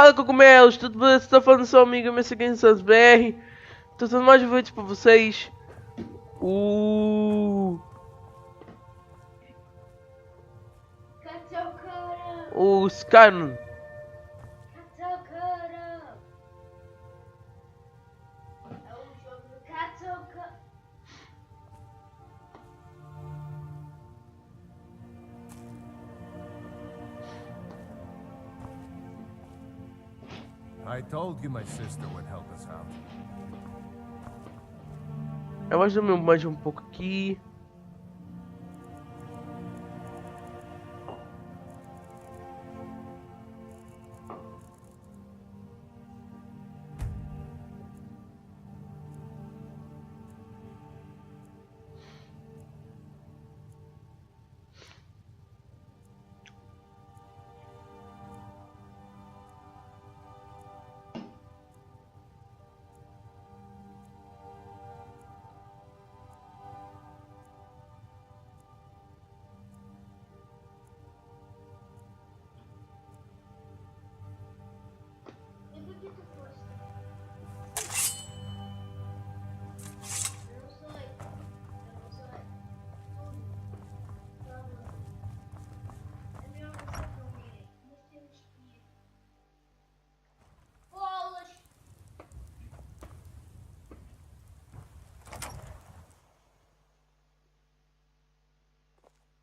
Fala, cogumelos, tudo bem? Você tá falando seu amigo, me seguindo em Santos BR. Tô dando mais vídeos pra vocês. O Skyrim. I told you my sister would help us out. Eu acho que eu mais um pouco aqui.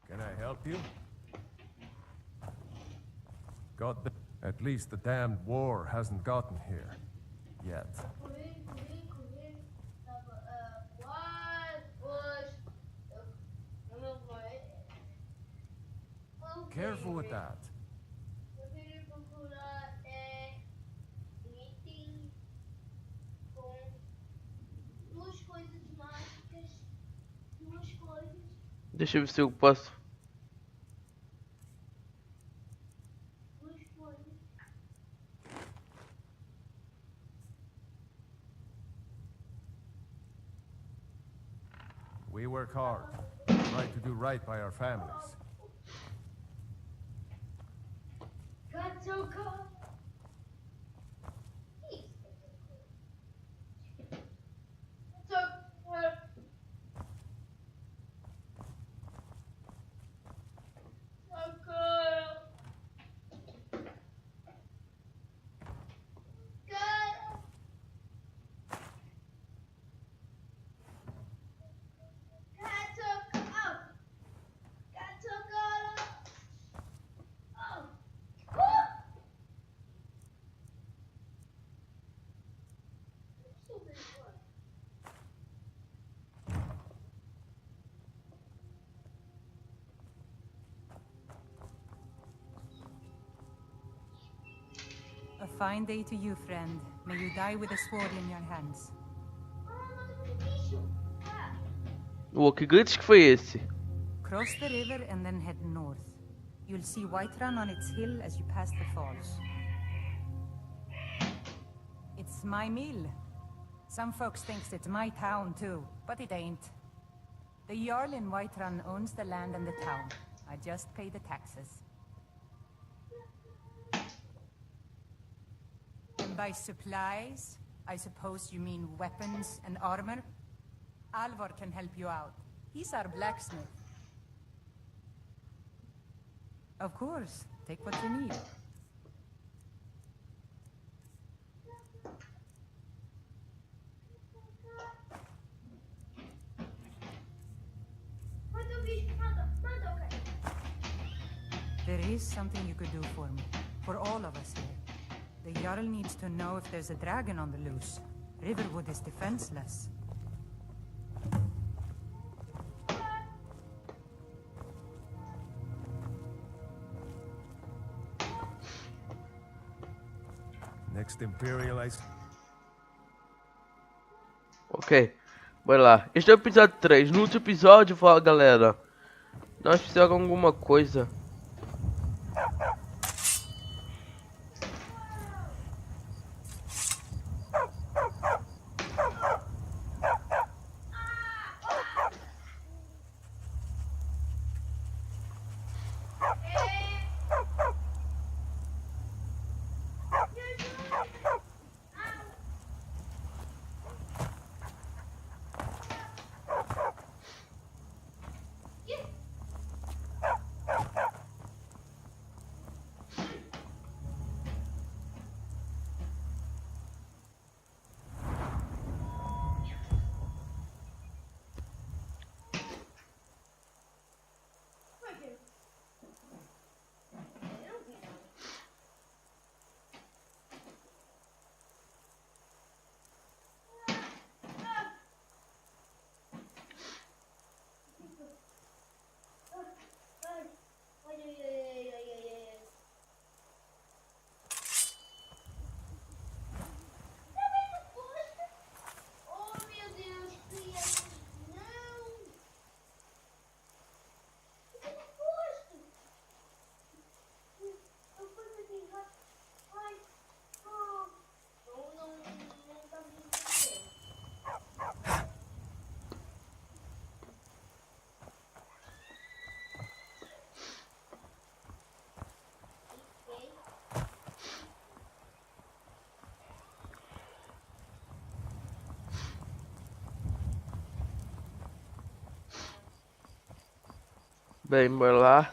Can I help you? At least the damned war hasn't gotten here. Yet. Careful with that. Deixa eu ver se eu posso. We work hard, try to do right by our families. A fine day to you, friend. May you die with a sword in your hands. Que gritos que foi esse? Cross the river and then head north. You'll see Whiterun on its hill as you pass the falls. It's my mill. Some folks thinks it's my town too, but it ain't. The Jarl in Whiterun owns the land and the town. I just pay the taxes. And by supplies, I suppose you mean weapons and armor? Alvor can help you out. He's our blacksmith. Of course, take what you need. There is something you could do for me, for all of us here. The Jarl needs to know if there's a dragon on the loose. Riverwood is defenseless. Next Imperialized. Ok, bora lá. Este é o episódio 3. No último episódio, fala galera, nós precisamos de alguma coisa. Bem, bora lá.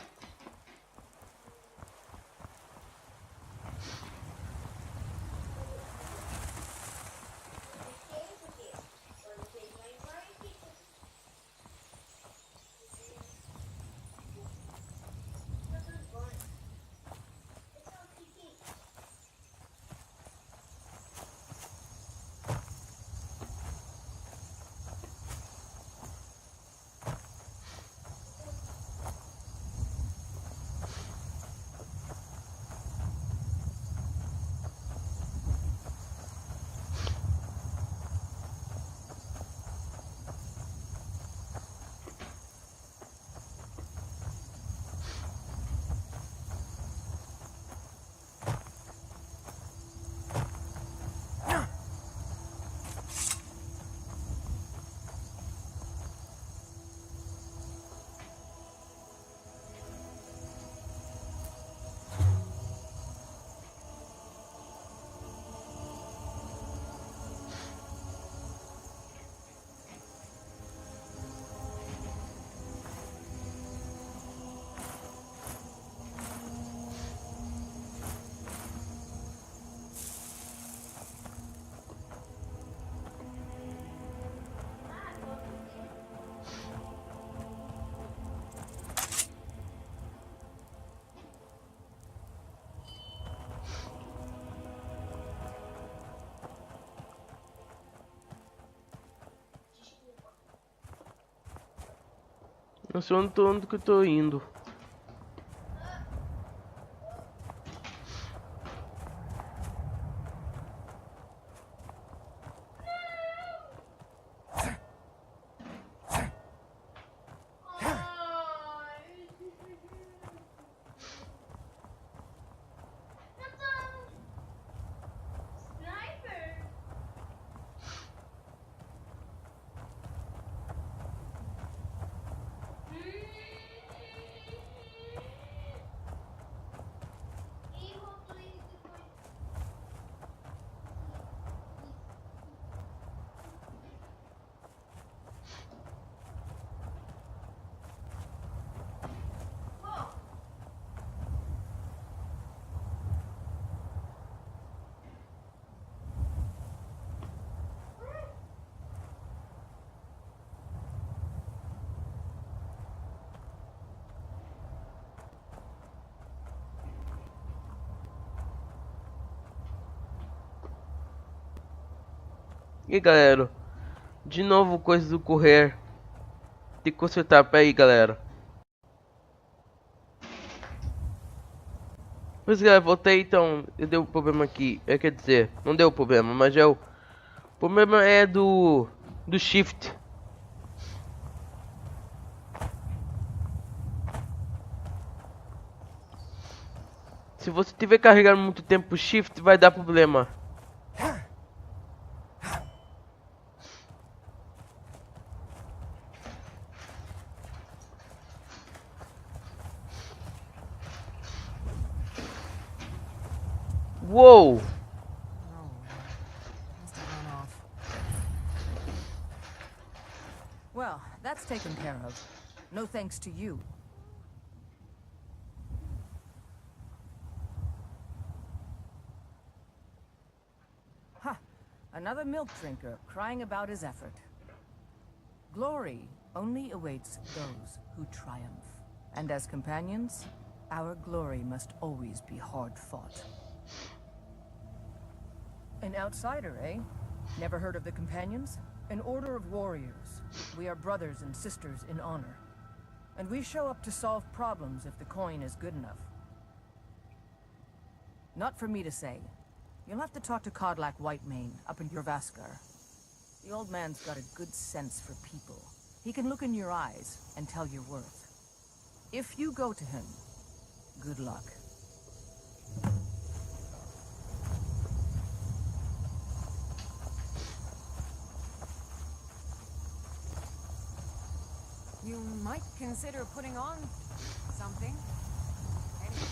Não sei onde que eu tô indo. E aí, galera, de novo coisa do correr. Tem que consertar, pera aí, galera. Pois galera, voltei então. Eu dei um problema aqui. Quer dizer, não deu problema, mas o problema é do shift. Se você tiver carregando muito tempo o shift, vai dar problema. Uou! Must have run off. Well, that's taken care of. No thanks to you. Ha! Another milk drinker crying about his effort. Glory only awaits those who triumph. And as companions, our glory must always be hard fought. An outsider, eh? Never heard of the Companions? An order of warriors. We are brothers and sisters in honor. And we show up to solve problems if the coin is good enough. Not for me to say. You'll have to talk to Kodlak Whitemane up in Jorvaskar. The old man's got a good sense for people. He can look in your eyes and tell your worth. If you go to him, good luck. You might consider putting on something. Anyway.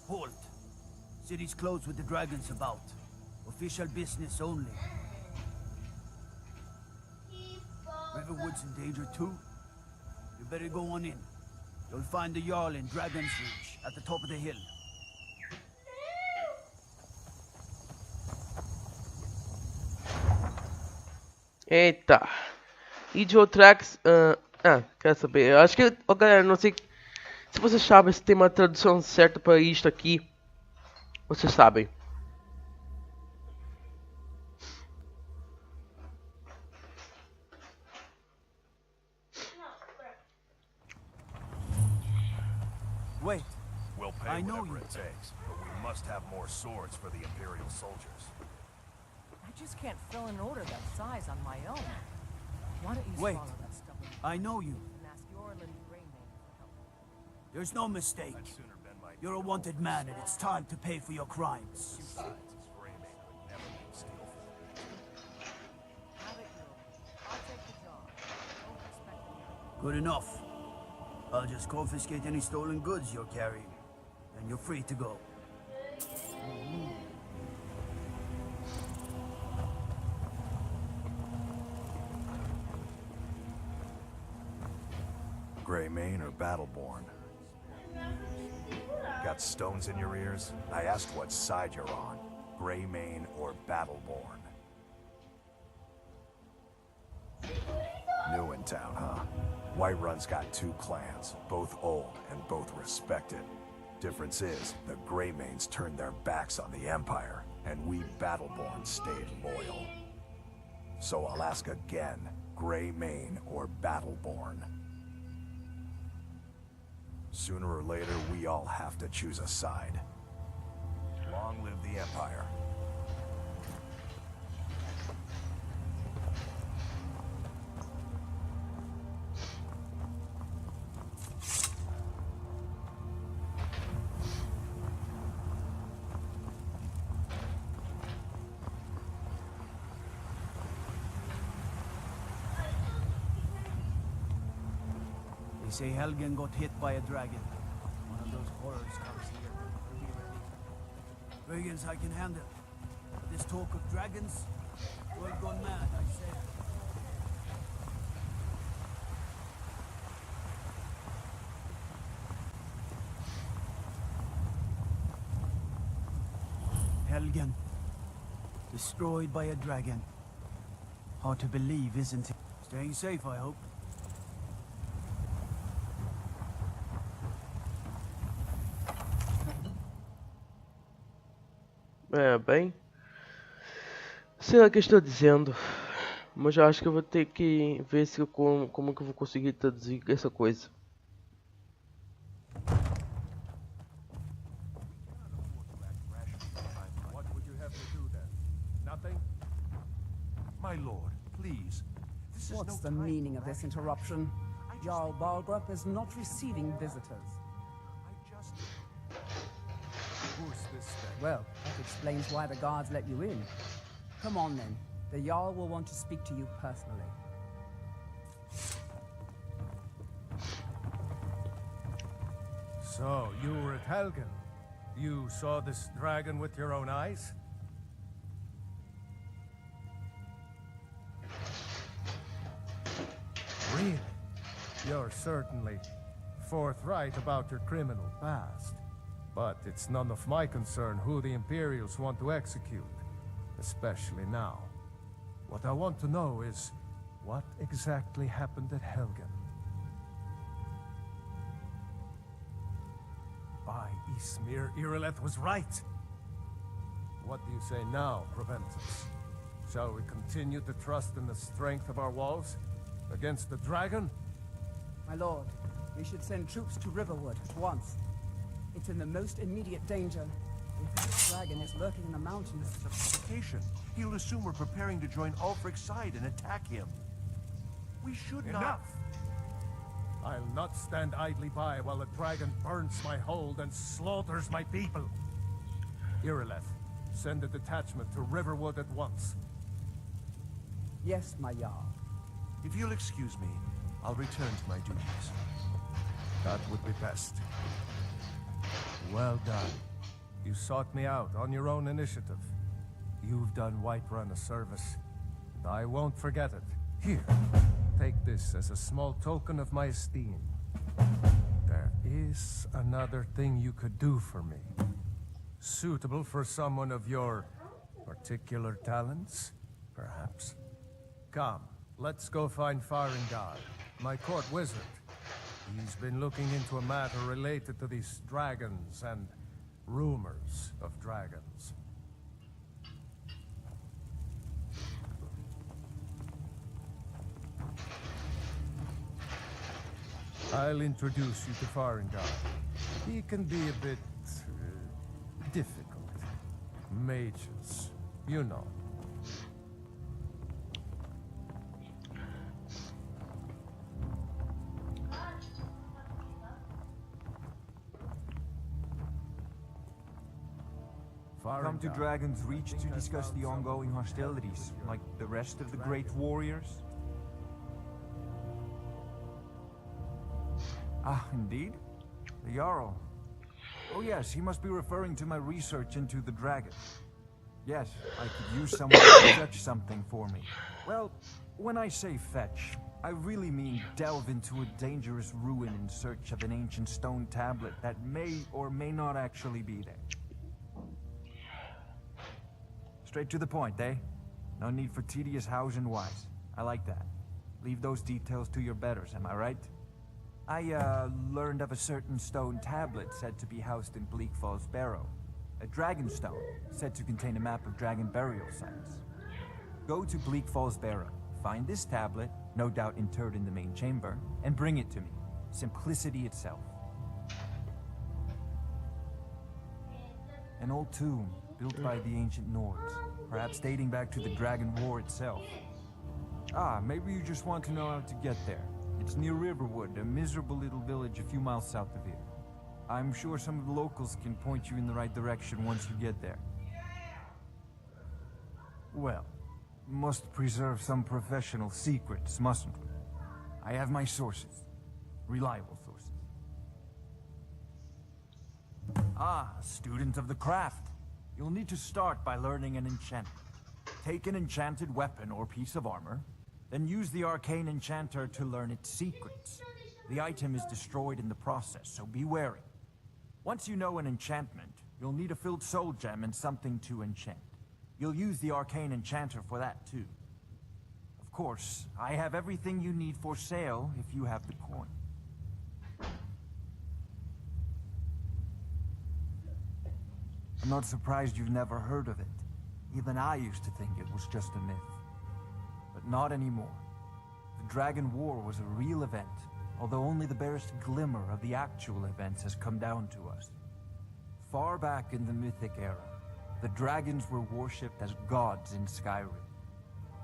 Halt. City's closed with the dragons about. Official business only. Riverwood's in danger too? You better go on in. You'll find the Jarl in Dragon's Reach, at the top of the hill. Eita. Idiotrax. Quer saber? Eu acho que. Ó, galera, não sei se vocês sabem se tem uma tradução certa para isto aqui. Vocês sabem. Wait. We'll pay I know whatever you. it takes, but we must have more swords for the Imperial soldiers. I just can't fill an order that size on my own. Why don't you Wait. swallow that stubborn I know you. and ask Yorlin Greymane for help? There's no mistake. I'd sooner bend my You're a wanted man, and it's time to pay for your crimes. Besides, his Greymane could never be skillful. Have it, Yorlin. I'll take the job. Don't respect me. Good enough. I'll just confiscate any stolen goods you're carrying, and you're free to go. Greymane or Battleborn? Got stones in your ears? I asked what side you're on. Greymane or Battleborn? New in town, huh? Whiterun's got two clans, both old and both respected. Difference is, the Greymanes turned their backs on the Empire, and we Battleborn stayed loyal. So I'll ask again, Greymane or Battleborn? Sooner or later, we all have to choose a side. Long live the Empire. They say Helgen got hit by a dragon. One of those horrors comes here. Be ready. Dragons I can handle. But this talk of dragons, world gone mad, I say. Helgen. Destroyed by a dragon. Hard to believe, isn't it? Staying safe, I hope. Bem. Sei lá o que eu estou dizendo. Mas eu acho que eu vou ter que ver se eu, como que eu vou conseguir traduzir essa coisa. What would you have me do then? Nothing? My lord, please. This is What's no the time meaning for of this rational. interruption? Jarl Balgrup is not receiving visitors. I just... Who's this thing? Well, that explains why the guards let you in. Come on then. The Jarl will want to speak to you personally. So, you were at Helgen. You saw this dragon with your own eyes? Really? You're certainly forthright about your criminal past. But it's none of my concern who the Imperials want to execute, especially now. What I want to know is, what exactly happened at Helgen? By Ismir, Irileth was right. What do you say now, Proventus? Shall we continue to trust in the strength of our walls against the dragon? My lord, we should send troops to Riverwood at once. It's in the most immediate danger. If this dragon is lurking in the mountains... It's a provocation. He'll assume we're preparing to join Ulfric's side and attack him. We should not... Enough! I'll not stand idly by while the dragon burns my hold and slaughters my people. Irileth, send a detachment to Riverwood at once. Yes, my Jarl. If you'll excuse me, I'll return to my duties. That would be best. Well done. You sought me out on your own initiative. You've done Whiterun a service, and I won't forget it. Here, take this as a small token of my esteem. There is another thing you could do for me. Suitable for someone of your particular talents, perhaps. Come, let's go find Faringar, my court wizard. He's been looking into a matter related to these dragons and rumors of dragons. I'll introduce you to Faringar. He can be a bit difficult. Mages, you know. Come to Dragon's Reach to discuss the ongoing hostilities, like the rest of the great warriors? Ah, indeed? The Jarl. Oh yes, he must be referring to my research into the dragon. Yes, I could use someone to fetch something for me. Well, when I say fetch, I really mean delve into a dangerous ruin in search of an ancient stone tablet that may or may not actually be there. Straight to the point, eh? No need for tedious hows and whys. I like that. Leave those details to your betters, am I right? I, learned of a certain stone tablet said to be housed in Bleak Falls Barrow. A dragon stone, said to contain a map of dragon burial sites. Go to Bleak Falls Barrow, find this tablet, no doubt interred in the main chamber, and bring it to me. Simplicity itself. An old tomb, built by the ancient Nords, perhaps dating back to the Dragon War itself. Ah, maybe you just want to know how to get there. It's near Riverwood, a miserable little village a few miles south of here. I'm sure some of the locals can point you in the right direction once you get there. Well, must preserve some professional secrets, mustn't we? I have my sources. Reliable sources. Ah, student of the craft. You'll need to start by learning an enchantment. Take an enchanted weapon or piece of armor, then use the arcane enchanter to learn its secrets. The item is destroyed in the process, so be wary. Once you know an enchantment, you'll need a filled soul gem and something to enchant. You'll use the arcane enchanter for that too. Of course, I have everything you need for sale if you have the coin. I'm not surprised you've never heard of it. Even I used to think it was just a myth. But not anymore. The Dragon War was a real event, although only the barest glimmer of the actual events has come down to us. Far back in the Mythic era, the dragons were worshipped as gods in Skyrim.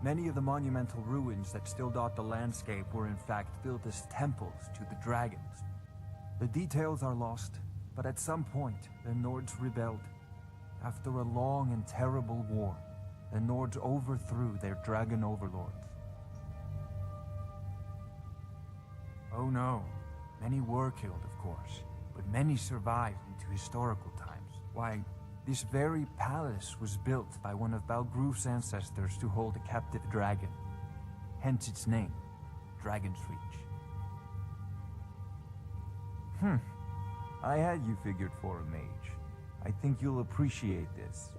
Many of the monumental ruins that still dot the landscape were in fact built as temples to the dragons. The details are lost, but at some point, the Nords rebelled. After a long and terrible war, the Nords overthrew their dragon overlords. Oh no, many were killed, of course, but many survived into historical times. Why, this very palace was built by one of Balgroof's ancestors to hold a captive dragon. Hence its name, Dragon's Reach. I had you figured for a mage. I think you'll appreciate this.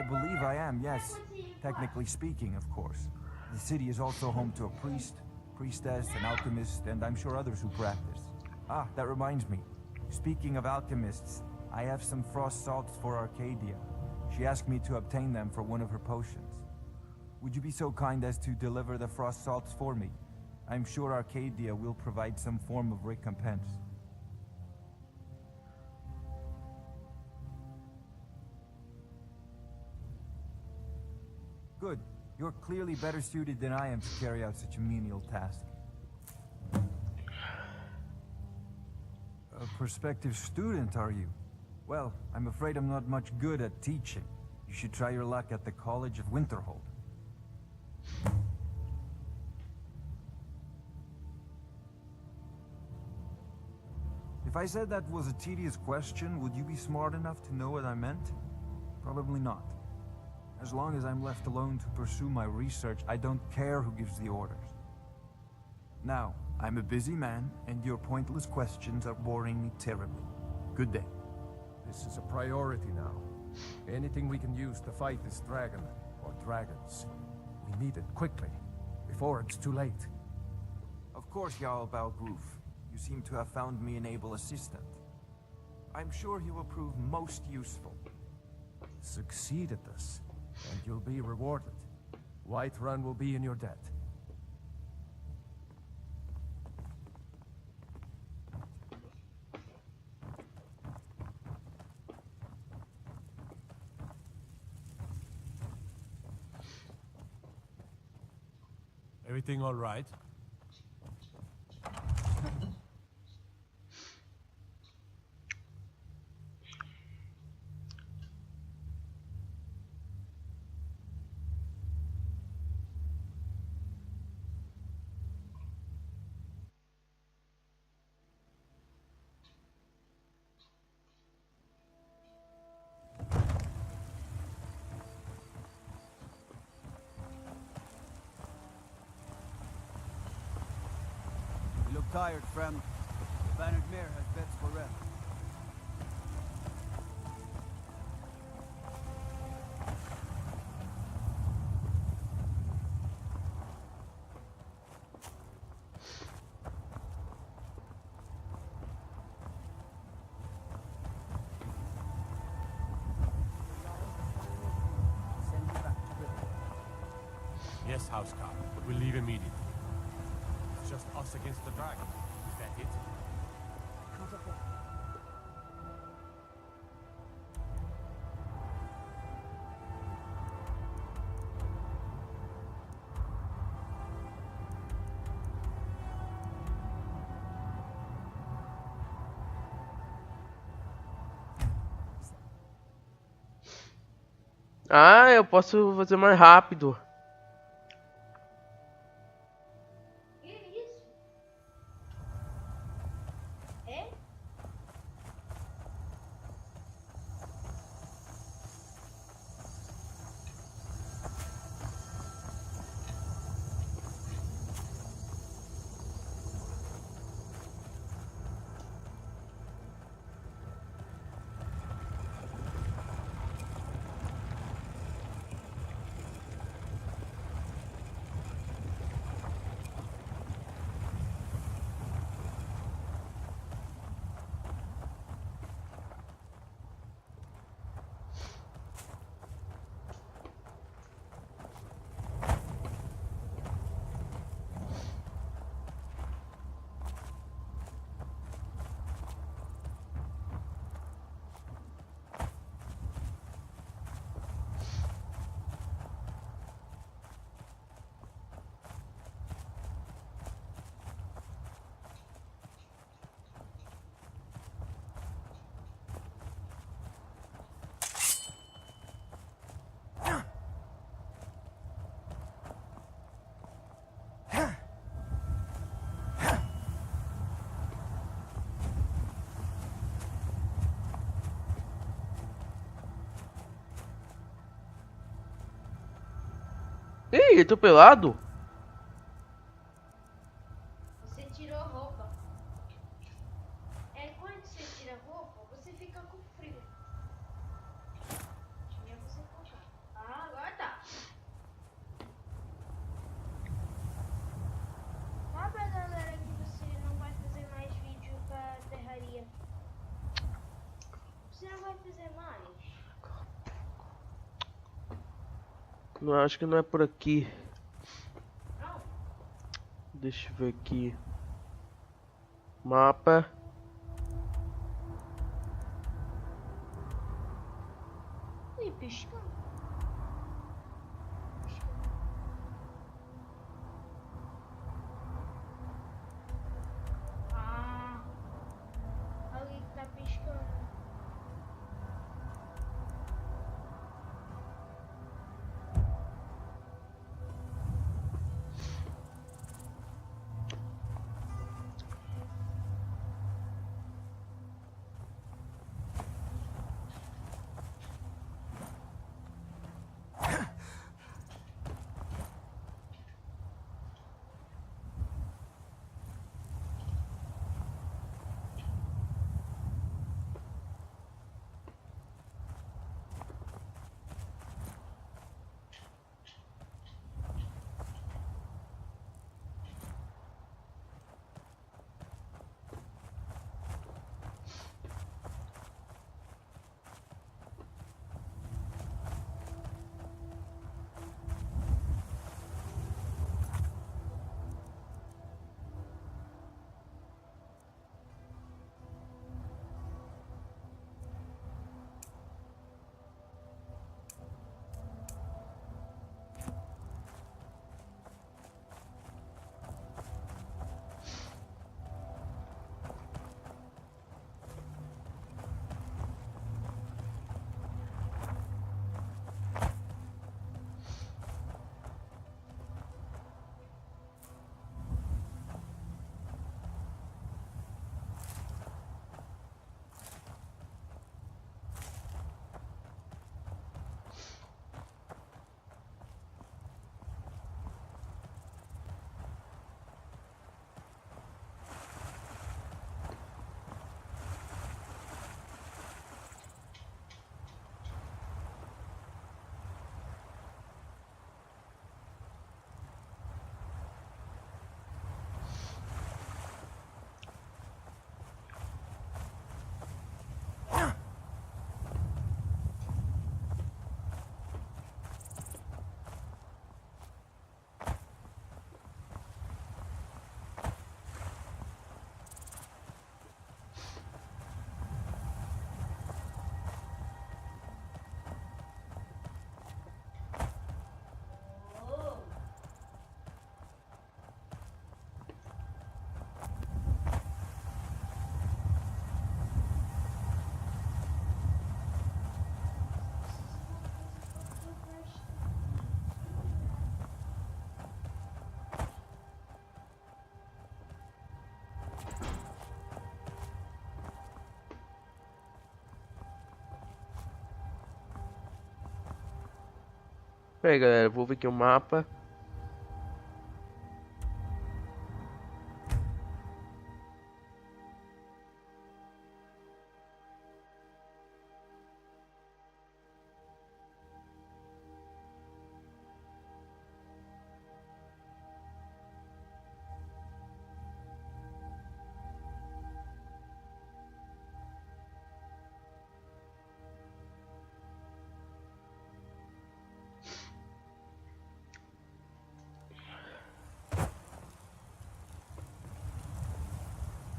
believe I am, yes. Technically speaking, of course. The city is also home to a priest, priestess, an alchemist, and I'm sure others who practice. Ah, that reminds me. Speaking of alchemists, I have some frost salts for Arcadia. She asked me to obtain them for one of her potions. Would you be so kind as to deliver the frost salts for me? I'm sure Arcadia will provide some form of recompense. Good. You're clearly better suited than I am to carry out such a menial task. A prospective student, are you? Well, I'm afraid I'm not much good at teaching. You should try your luck at the College of Winterhold. If I said that was a tedious question, would you be smart enough to know what I meant? Probably not. As long as I'm left alone to pursue my research, I don't care who gives the orders. Now, I'm a busy man, and your pointless questions are boring me terribly. Good day. This is a priority now. Anything we can use to fight this dragon, or dragons. We need it quickly, before it's too late. Of course, Jarl Balgroof. You seem to have found me an able assistant. I'm sure he will prove most useful. Succeed at this, and you'll be rewarded. Whiterun will be in your debt. Everything all right? You look tired, friend. The Bannered Mare has beds for rest. Send you back to Britain. Yes, Housecarl, but we'll leave immediately. It's just us against the dragon. Is that it? Not a problem. Ah, eu posso fazer mais rápido. Que isso? É? Ih, eu tô pelado? Você tirou a roupa. É, quando você tira a roupa, você fica com frio. É você colocar. Não, acho que não é por aqui. Deixa eu ver aqui. Mapa. Ui, piscando. Ah, alguém que tá piscando. Pera aí, galera, vou ver aqui o mapa.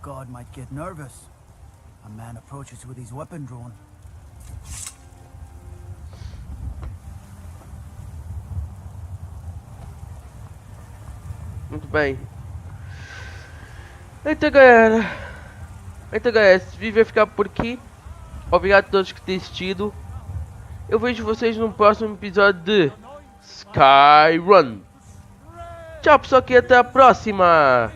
God might get nervous. A man approaches with his weapon drawn. Muito bem. Então, galera. Esse vídeo vai ficar por aqui. Obrigado a todos que têm assistido. Eu vejo vocês no próximo episódio de Skyrim. Tchau, pessoal, e até a próxima.